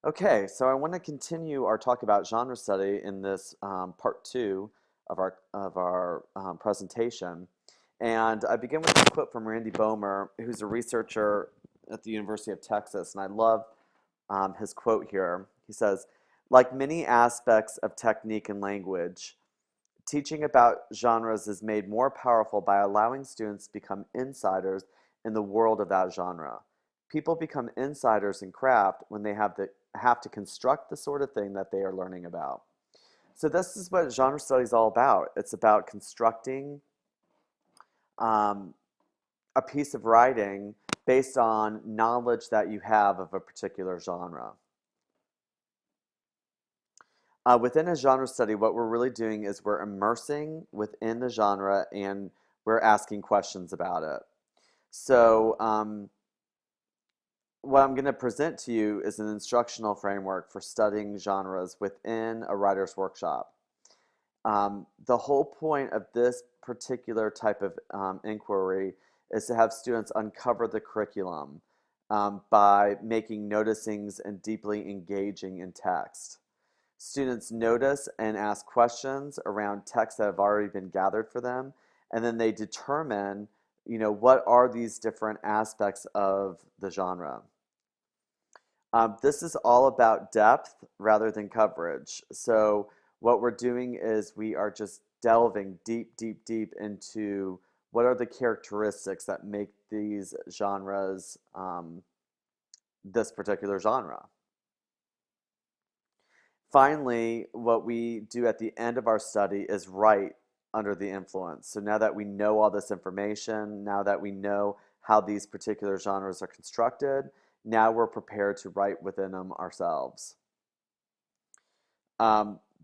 Okay, so I want to continue our talk about genre study in this part two of our presentation. And I begin with a quote from Randy Bomer, who's a researcher at the University of Texas. And I love his quote here. He says, like many aspects of technique and language, teaching about genres is made more powerful by allowing students to become insiders in the world of that genre. People become insiders in craft when they have to construct the sort of thing that they are learning about. So this is what genre study is all about. It's about constructing um, a piece of writing based on knowledge that you have of a particular genre. Within a genre study, what we're really doing is we're immersing within the genre and we're asking questions about it. So, what I'm going to present to you is an instructional framework for studying genres within a writer's workshop. The whole point of this particular type of inquiry is to have students uncover the curriculum by making noticings and deeply engaging in text. Students notice and ask questions around texts that have already been gathered for them, and then they determine, what are these different aspects of the genre. This is all about depth rather than coverage. So what we're doing is we are just delving deep, deep, deep into what are the characteristics that make these genres this particular genre. Finally, what we do at the end of our study is write under the influence. So now that we know all this information, now that we know how these particular genres are constructed, now we're prepared to write within them ourselves.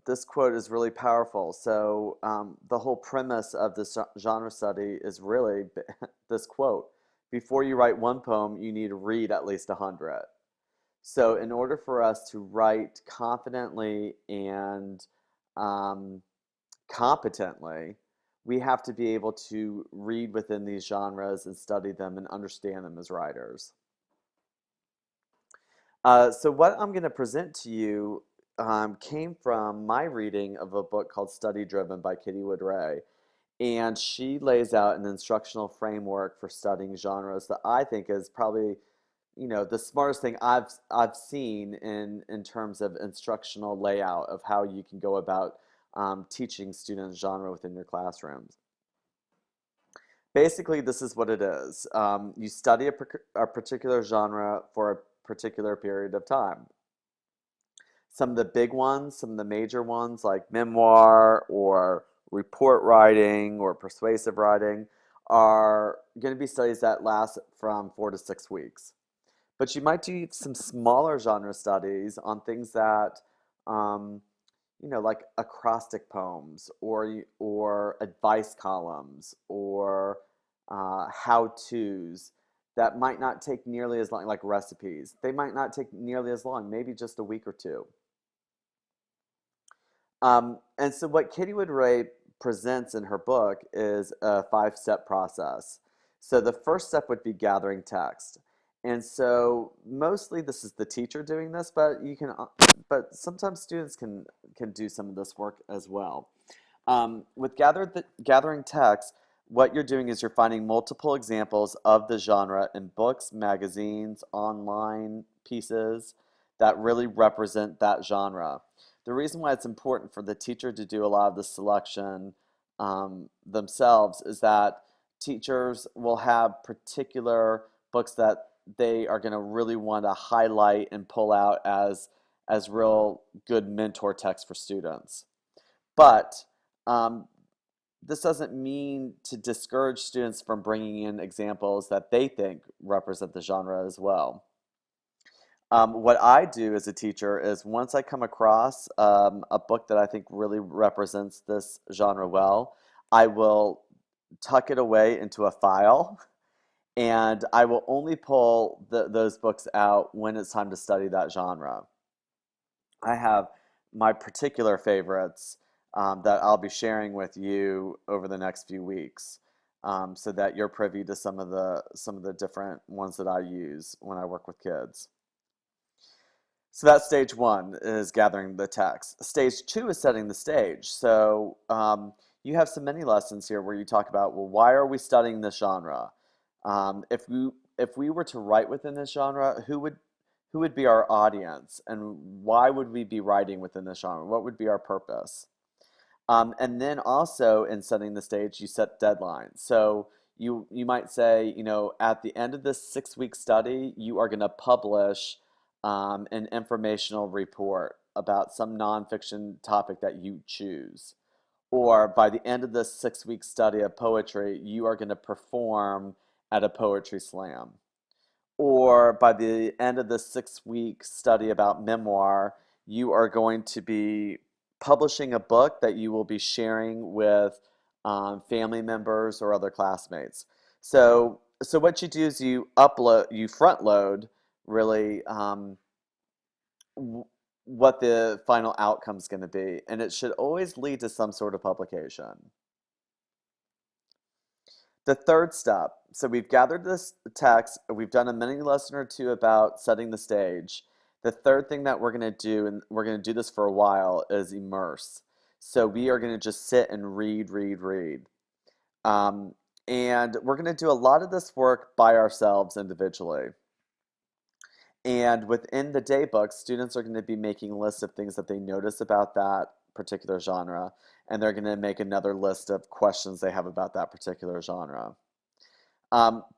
This quote is really powerful. So the whole premise of this genre study is really this quote. Before you write one poem, you need to read at least 100. So, in order for us to write confidently and um, competently, we have to be able to read within these genres and study them and understand them as writers. So, what I'm going to present to you came from my reading of a book called Study Driven by Kitty Wood Ray. And she lays out an instructional framework for studying genres that I think is probably the smartest thing I've seen in terms of instructional layout of how you can go about teaching students genre within your classrooms. Basically, this is what it is. You study a particular genre for a particular period of time. Some of the big ones, some of the major ones like memoir or report writing or persuasive writing are going to be studies that last from 4 to 6 weeks. But you might do some smaller genre studies on things that, um, like acrostic poems or advice columns or how-tos that might not take nearly as long, like recipes. They might not take nearly as long, maybe just a week or two. And so what Kitty Wood Ray presents in her book is a five-step process. So the first step would be gathering text. And so mostly this is the teacher doing this, but sometimes students can do some of this work as well. With gathering text, what you're doing is you're finding multiple examples of the genre in books, magazines, online pieces that really represent that genre. The reason why it's important for the teacher to do a lot of the selection themselves is that teachers will have particular books that they are going to really want to highlight and pull out as real good mentor text for students. But um, this doesn't mean to discourage students from bringing in examples that they think represent the genre as well. What I do as a teacher is once I come across a book that I think really represents this genre well, I will tuck it away into a file and I will only pull those books out when it's time to study that genre. I have my particular favorites that I'll be sharing with you over the next few weeks, so that you're privy to some of the different ones that I use when I work with kids. So that's stage one is gathering the text. Stage two is setting the stage. So you have some mini lessons here where you talk about, well, why are we studying this genre? If we were to write within this genre, who would be our audience, and why would we be writing within this genre? What would be our purpose? And then also in setting the stage, you set deadlines. So you might say, at the end of this 6-week study, you are going to publish an informational report about some nonfiction topic that you choose. Or by the end of this 6-week study of poetry, you are going to perform at a poetry slam. Or by the end of the 6-week study about memoir, you are going to be publishing a book that you will be sharing with family members or other classmates. So what you do is you front load really what the final outcome is going to be, and it should always lead to some sort of publication. The third step, so we've gathered this text, we've done a mini lesson or two about setting the stage. The third thing that we're going to do, and we're going to do this for a while, is immerse. So we are going to just sit and read, read, read. Um, and we're going to do a lot of this work by ourselves individually. And within the daybook, students are going to be making lists of things that they notice about that particular genre, and they're going to make another list of questions they have about that particular genre.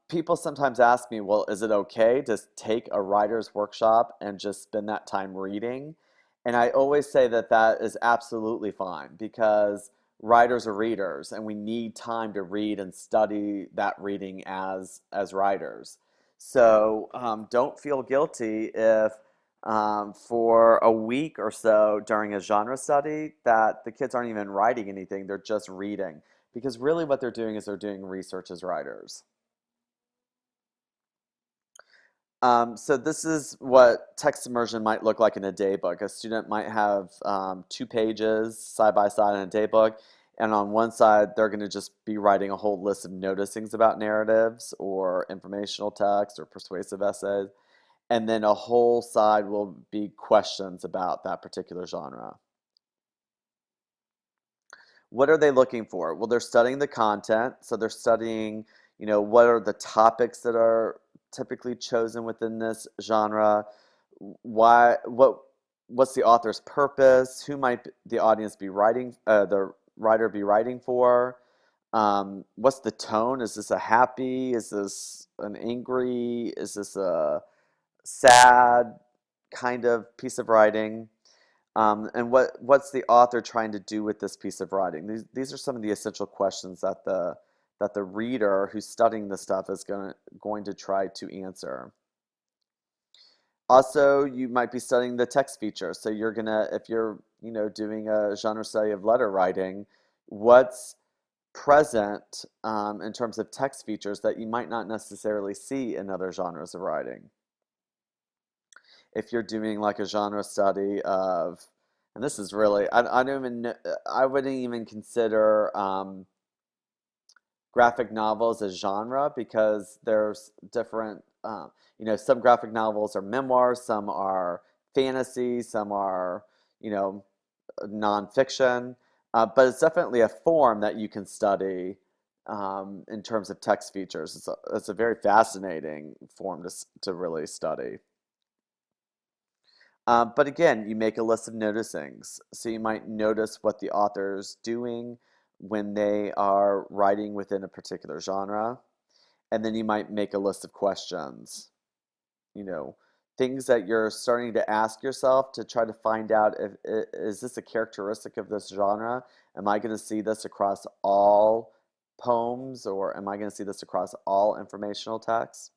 People sometimes ask me, well, is it okay to take a writer's workshop and just spend that time reading? And I always say that that is absolutely fine because writers are readers and we need time to read and study that reading as writers. So don't feel guilty if for a week or so during a genre study that the kids aren't even writing anything, they're just reading. Because really what they're doing is they're doing research as writers. So this is what text immersion might look like in a daybook. A student might have 2 pages side by side in a daybook, and on one side they're going to just be writing a whole list of noticings about narratives or informational text or persuasive essays, and then a whole side will be questions about that particular genre. What are they looking for? Well, they're studying the content, so they're studying, what are the topics that are typically chosen within this genre? What's the author's purpose? Who might the audience be writing, the writer be writing for? What's the tone? Is this a happy? Is this an angry? Is this a sad kind of piece of writing? And what's the author trying to do with this piece of writing? These are some of the essential questions that the reader who's studying this stuff is going to try to answer. Also, you might be studying the text feature. So you're gonna, if you're, doing a genre study of letter writing, what's present in terms of text features that you might not necessarily see in other genres of writing. If you're doing like a genre study of, and this is really, I don't even I wouldn't even consider graphic novels as genre because there's different, some graphic novels are memoirs, some are fantasy, some are, you know, nonfiction, but it's definitely a form that you can study in terms of text features. It's a very fascinating form to really study. But again, you make a list of noticings. So you might notice what the author's doing when they are writing within a particular genre. And then you might make a list of questions, you know, things that you're starting to ask yourself to try to find out if is this a characteristic of this genre? Am I going to see this across all poems or am I going to see this across all informational texts?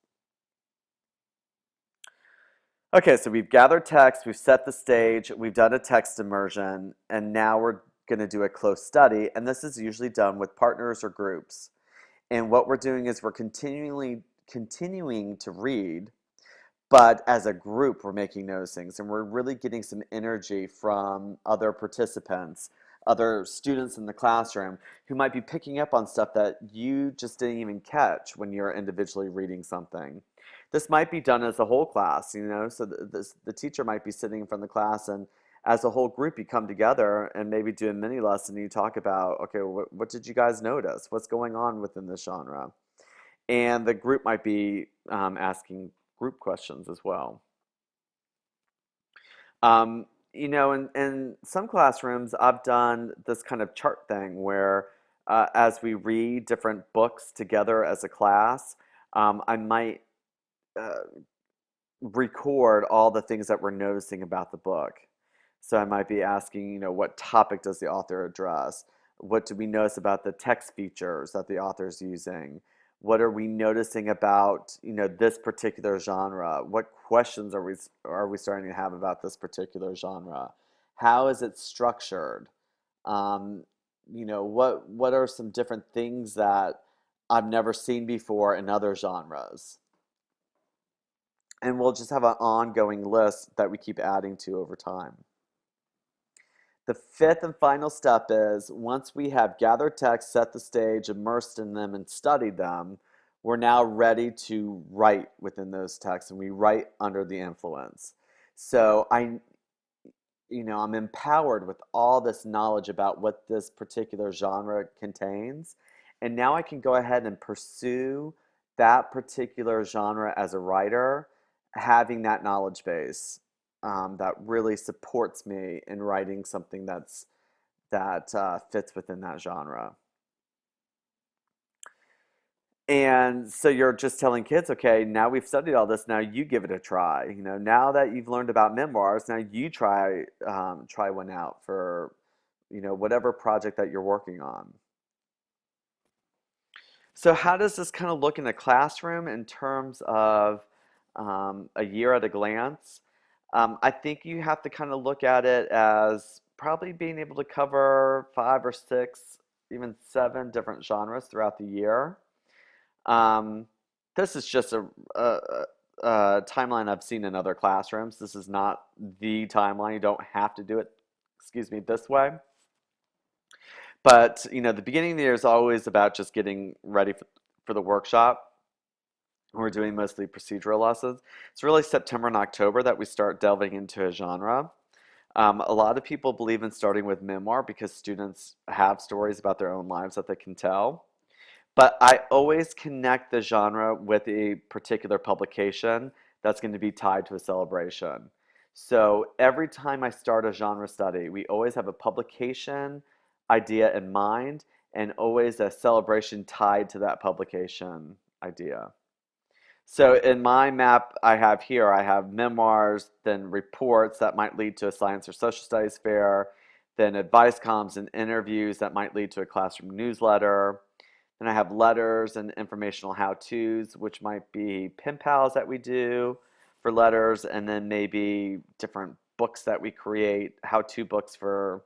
Okay, so we've gathered text, we've set the stage, we've done a text immersion, and now we're going to do a close study, and this is usually done with partners or groups. And what we're doing is we're continuing to read, but as a group, we're making those things, and we're really getting some energy from other participants, other students in the classroom who might be picking up on stuff that you just didn't even catch when you're individually reading something. This might be done as a whole class, so the teacher might be sitting in front of the class, and as a whole group, you come together and maybe do a mini lesson. And you talk about, okay, what did you guys notice? What's going on within this genre? And the group might be asking group questions as well. Um, in some classrooms, I've done this kind of chart thing where as we read different books together as a class, I might uh, record all the things that we're noticing about the book. So I might be asking, what topic does the author address? What do we notice about the text features that the author's using? What are we noticing about, this particular genre? What questions are we starting to have about this particular genre? How is it structured? Um, what are some different things that I've never seen before in other genres? And we'll just have an ongoing list that we keep adding to over time. The fifth and final step is once we have gathered texts, set the stage, immersed in them, and studied them, we're now ready to write within those texts, and we write under the influence. So I'm empowered with all this knowledge about what this particular genre contains, and now I can go ahead and pursue that particular genre as a writer, having that knowledge base that really supports me in writing something that fits within that genre. And so you're just telling kids, okay, now we've studied all this. Now you give it a try. Now that you've learned about memoirs, now you try one out for whatever project that you're working on. So how does this kind of look in a classroom in terms of a year at a glance? I think you have to kind of look at it as probably being able to cover 5 or 6, even 7 different genres throughout the year. Um, this is just a timeline I've seen in other classrooms. This is not the timeline. You don't have to do it, excuse me, this way. But, the beginning of the year is always about just getting ready for the workshop. We're doing mostly procedural lessons. It's really September and October that we start delving into a genre. A lot of people believe in starting with memoir because students have stories about their own lives that they can tell. But I always connect the genre with a particular publication that's going to be tied to a celebration. So every time I start a genre study, we always have a publication idea in mind and always a celebration tied to that publication idea. So in my map I have here, I have memoirs, then reports that might lead to a science or social studies fair, then advice columns and interviews that might lead to a classroom newsletter. Then I have letters and informational how-tos, which might be pen pals that we do for letters, and then maybe different books that we create, how-to books for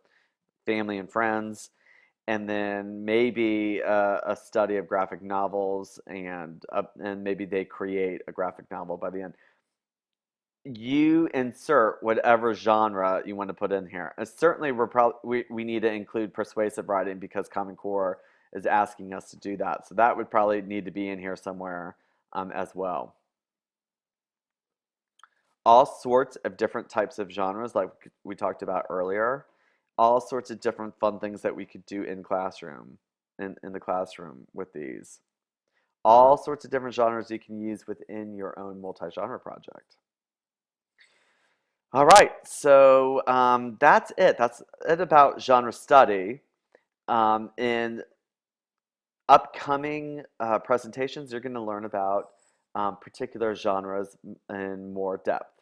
family and friends, and then maybe a study of graphic novels, and maybe they create a graphic novel by the end. You insert whatever genre you want to put in here. And certainly we need to include persuasive writing because Common Core is asking us to do that. So that would probably need to be in here somewhere as well. All sorts of different types of genres like we talked about earlier. All sorts of different fun things that we could do in the classroom with these. All sorts of different genres you can use within your own multi-genre project. All right, so that's it. That's it about genre study. In upcoming presentations, you're going to learn about particular genres in more depth.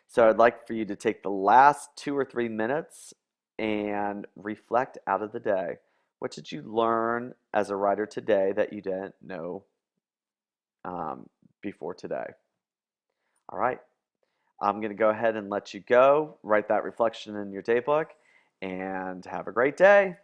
So I'd like for you to take the last 2 or 3 minutes and reflect out of the day. What did you learn as a writer today that you didn't know before today? All right. I'm going to go ahead and let you go. Write that reflection in your daybook and have a great day.